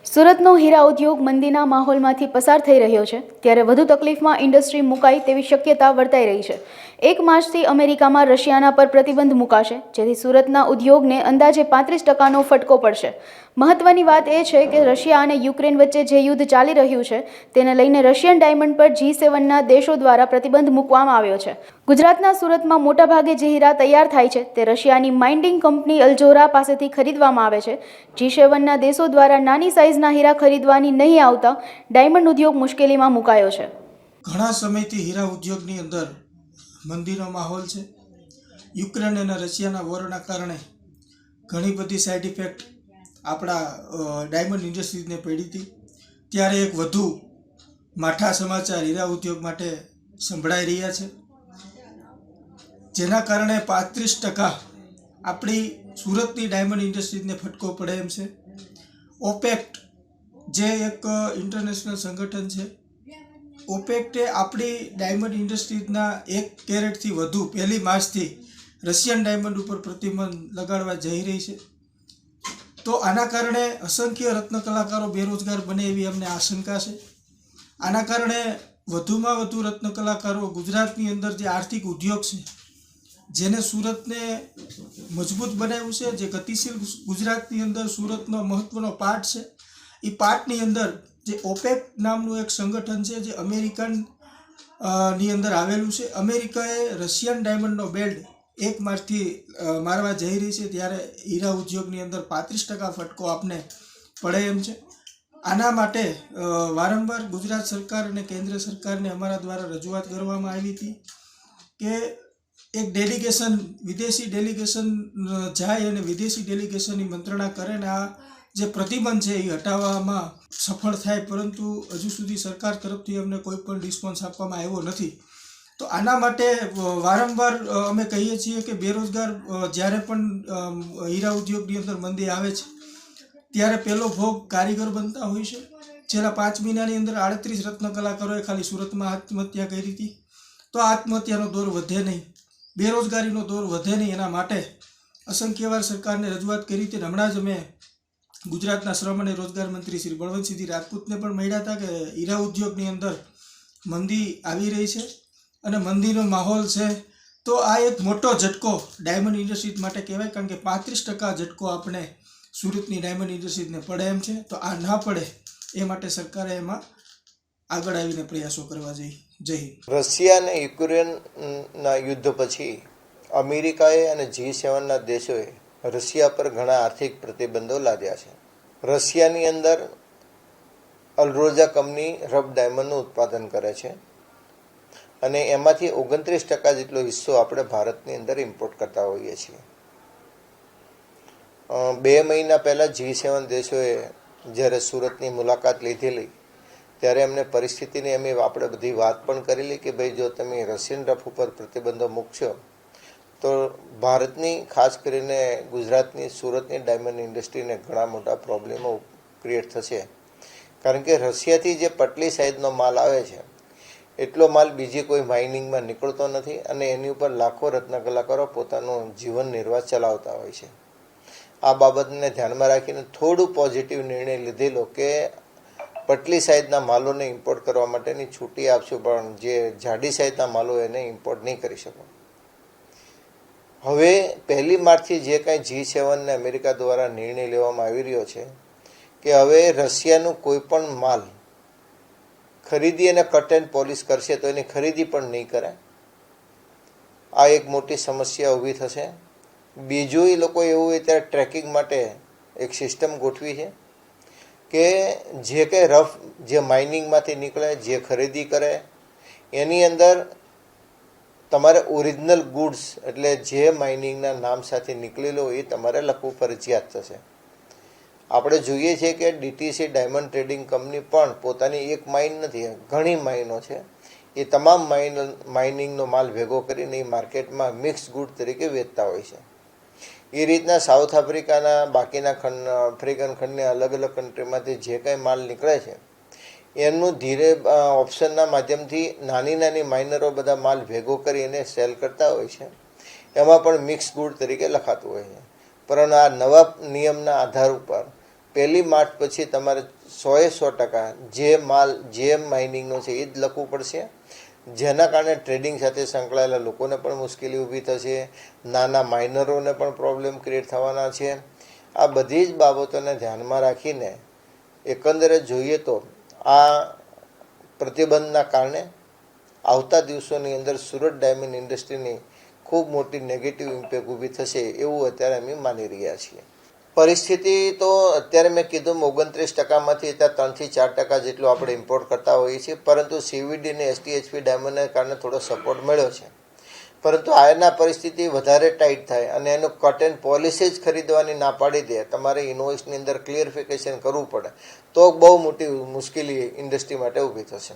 સુરતનો હીરા ઉદ્યોગ મંદીના માહોલમાંથી પસાર થઈ રહ્યો છે, ત્યારે વધુ તકલીફમાં ઇન્ડસ્ટ્રી મુકાય તેવી શક્યતા વર્તાઈ રહી છે। 1 માર્ચથી અમેરિકામાં રશિયાના પર પ્રતિબંધ મુકાશે, જેથી સુરતના ઉદ્યોગને અંદાજે 35%નો ફટકો પડશે। મહત્વની વાત એ છે કે રશિયા અને યુક્રેન વચ્ચે જે યુદ્ધ ચાલી રહ્યું છે, તેને લઈને રશિયન ડાયમંડ પર G7ના દેશો દ્વારા પ્રતિબંધ મૂકવામાં આવ્યો છે। ગુજરાતના સુરતમાં મોટાભાગે જે હીરા તૈયાર થાય છે તે રશિયાની માઇનિંગ કંપની અલ્જોરા પાસેથી ખરીદવામાં આવે છે। G7ના દેશો દ્વારા નાની સાઇઝના હીરા ખરીદવાની નહીં આવતા ડાયમંડ ઉદ્યોગ મુશ્કેલીમાં મુકાયો છે। ઘણા સમયથી હીરા ઉદ્યોગની અંદર મંદીનો માહોલ છે। યુક્રેન અને રશિયાના વોરના કારણે ઘણી બધી સાઇડ ઇફેક્ટ આપણા ડાયમંડ ઇન્ડસ્ટ્રીઝને પડી હતી। ત્યારે એક વધુ માઠા સમાચાર હીરા ઉદ્યોગ માટે સંભળાઈ રહ્યા છે, જેના કારણે 35% આપણી સુરતની ડાયમંડ ઇન્ડસ્ટ્રીઝને ફટકો પડે એમ છે। ઓપેક્ટ જે એક ઇન્ટરનેશનલ સંગઠન છે, ઓપેક્ટે આપણી ડાયમંડ ઇન્ડસ્ટ્રીઝના 1 કેરેટથી વધુ 1 માર્ચથી રશિયન ડાયમંડ ઉપર પ્રતિબંધ લગાડવા જઈ રહી છે। તો આના કારણે અસંખ્ય રત્ન કલાકારો બેરોજગાર બને એવી અમને આશંકા છે। આના કારણે વધુમાં વધુ રત્ન કલાકારો ગુજરાતની અંદર જે આર્થિક ઉદ્યોગ છે, જેને સુરતને મજબૂત બનાવ્યું છે, જે ગતિશીલ ગુજરાતની અંદર સુરતનો મહત્વનો પાર્ટ છે, એ પાર્ટની અંદર જે ઓપેક નામનું એક સંગઠન છે, જે અમેરિકન ની અંદર આવેલું છે। અમેરિકાએ રશિયન ડાયમંડનો બેલ્ટ 1 માર્ચથી મારવા જઈ રહી છે, ત્યારે હીરા ઉદ્યોગની અંદર 35% ફટકો આપને પડે એમ છે। આના માટે વારંવાર ગુજરાત સરકાર અને કેન્દ્ર સરકારને અમારા દ્વારા રજૂઆત કરવામાં આવી હતી કે એક ડેલિગેશન, વિદેશી ડેલિગેશન જાય અને વિદેશી ડેલિગેશનની મંત્રણા કરે ને આ જે પ્રતિબંધ છે એ હટાવવામાં સફળ થાય, પરંતુ હજુ સુધી સરકાર તરફથી અમને કોઈ પણ રિસ્પોન્સ આપવામાં આવ્યો નથી। તો આના માટે વારંવાર અમે કહીએ છીએ કે બેરોજગાર જ્યારે પણ હીરા ઉદ્યોગની અંદર મંદી આવે છે, ત્યારે પહેલો ભોગ કારીગર બનતા હોય છે। છેલ્લા 5 મહિનાની અંદર 38 રત્ન કલાકારોએ ખાલી સુરતમાં આત્મહત્યા કરી હતી। તો આત્મહત્યાનો દોર વધે નહીં, બેરોજગારીનો દોર વધે નહીં, એના માટે અસંખ્ય વાર સરકારને રજૂઆત કરી હતી। હમણાં જ અમે ગુજરાતના શ્રમ અને રોજગાર મંત્રી શ્રી બળવંતસિંહ રાજપૂતને પણ મળ્યા હતા કે હીરા ઉદ્યોગની અંદર મંદી આવી રહી છે અને મંદીનો માહોલ છે। તો આ એક મોટો ઝટકો ડાયમંડ ઇન્ડસ્ટ્રીઝ માટે કહેવાય, કારણ કે 35% ઝટકો આપણે સુરતની ડાયમંડ ઇન્ડસ્ટ્રીઝને પડે એમ છે। તો આ ના પડે એ માટે સરકારે એમાં આગળ આવીને પ્રયાસો કરવા જોઈએ। જય હિન્દ। રશિયા અને યુક્રેનના યુદ્ધ પછી અમેરિકાએ અને G7ના દેશોએ રશિયા પર ઘણા આર્થિક પ્રતિબંધો લાદ્યા છે। રશિયાની અંદર અલ્રોઝા કંપની રફ ડાયમંડનું ઉત્પાદન કરે છે અને એમાંથી 29% જેટલો હિસ્સો આપણે ભારતની અંદર ઇમ્પોર્ટ કરતા હોઈએ છીએ। 2 મહિના પહેલાં G7 દેશોએ જ્યારે સુરતની મુલાકાત લીધેલી, ત્યારે એમને પરિસ્થિતિની આપણે બધી વાત પણ કરેલી કે ભાઈ જો તમે રશિયન રફ ઉપર પ્રતિબંધો મૂકશો તો ભારતની, ખાસ કરીને ગુજરાતની, સુરતની ડાયમંડ ઇન્ડસ્ટ્રીને ઘણા મોટા પ્રોબ્લેમો ક્રિએટ થશે। કારણ કે રશિયાથી જે પટલી સાઇઝનો માલ આવે છે એટલો માલ બીજી કોઈ માઇનિંગમાં નીકળતો નથી અને એની ઉપર લાખો રત્ન કલાકારો પોતાનું જીવન નિર્વાહ ચલાવતા હોય છે। આ બાબતને ધ્યાનમાં રાખીને થોડું પોઝિટિવ નિર્ણય લીધેલો કે પટલી સાઇઝના માલોને ઇમ્પોર્ટ કરવા માટેની છૂટી આપશું, પણ જે જાડી સાઇઝના માલો એને ઇમ્પોર્ટ નહીં કરી શકો। હવે 1 માર્ચથી જે કાંઈ G7 ને અમેરિકા દ્વારા નિર્ણય લેવામાં આવી રહ્યો છે કે હવે રશિયાનું કોઈ પણ માલ ખરીદી અને કટ એન્ડ પોલિશ કરશે તો એની ખરીદી પણ નહીં કરાય। આ એક મોટી સમસ્યા ઊભી થશે। બીજું, એ લોકો એવું હોય ત્યારે ટ્રેકિંગ માટે એક સિસ્ટમ ગોઠવી છે કે જે કંઈ રફ જે માઇનિંગમાંથી નીકળે, જે ખરીદી કરે, એની અંદર તમારે ઓરિજિનલ ગુડ્સ એટલે જે માઇનિંગના નામ સાથે નીકળેલો હોય એ તમારે લખવું ફરજિયાત થશે। આપણે જોઈએ છીએ કે DTC ડાયમંડ ટ્રેડિંગ કંપની પણ પોતાની એક માઇન નથી, ઘણી માઇનો છે, એ તમામ માઇનિંગનો માલ ભેગો કરીને એ માર્કેટમાં મિક્સ ગુડ તરીકે વેચતા હોય છે। એ રીતના સાઉથ આફ્રિકાના બાકીના આફ્રિકન ખંડને અલગ અલગ કન્ટ્રીમાંથી જે કંઈ માલ નીકળે છે એમનું ધીરે ઓપ્શનના માધ્યમથી નાની માઇનરો બધા માલ ભેગો કરી એને સેલ કરતા હોય છે। એમાં પણ મિક્સ ગુડ તરીકે લખાતું હોય છે, પરંતુ આ નવા નિયમના આધાર ઉપર 1 માર્ચ પછી તમારે 100% જે માલ જેમ માઇનિંગનો છે એ જ લખવું પડશે, જેના કારણે ટ્રેડિંગ સાથે સંકળાયેલા લોકોને પણ મુશ્કેલી ઊભી થશે, નાના માઇનરોને પણ પ્રોબ્લેમ ક્રિએટ થવાના છે. આ બધી જ બાબતોને ધ્યાનમાં રાખીને એકંદરે જોઈએ તો આ પ્રતિબંધના કારણે આવતા દિવસોની અંદર સુરત ડાયમંડ ઇન્ડસ્ટ્રીની ખૂબ મોટી નેગેટિવ ઇમ્પેક્ટ ઊભી થશે એવું અત્યારે અમે માની રહ્યા છીએ. પરિસ્થિતિ તો અત્યારે મેં કીધું 29%માંથી અત્યારે 3 થી 4% જેટલું આપણે ઇમ્પોર્ટ કરતા હોઈએ છીએ, પરંતુ CVD અને STHP ડાયમંડને કારણે થોડો સપોર્ટ મળ્યો છે. પરંતુ આના પરિસ્થિતિ વધારે ટાઈટ થાય અને એનો કટ એન્ડ પોલિસી જ ખરીદવાની ના પાડી દે, તમારે ઇનવોઇસની અંદર ક્લિયરિફિકેશન કરવું પડે, તો બહુ મોટી મુશ્કેલી ઇન્ડસ્ટ્રી માટે ઊભી થશે.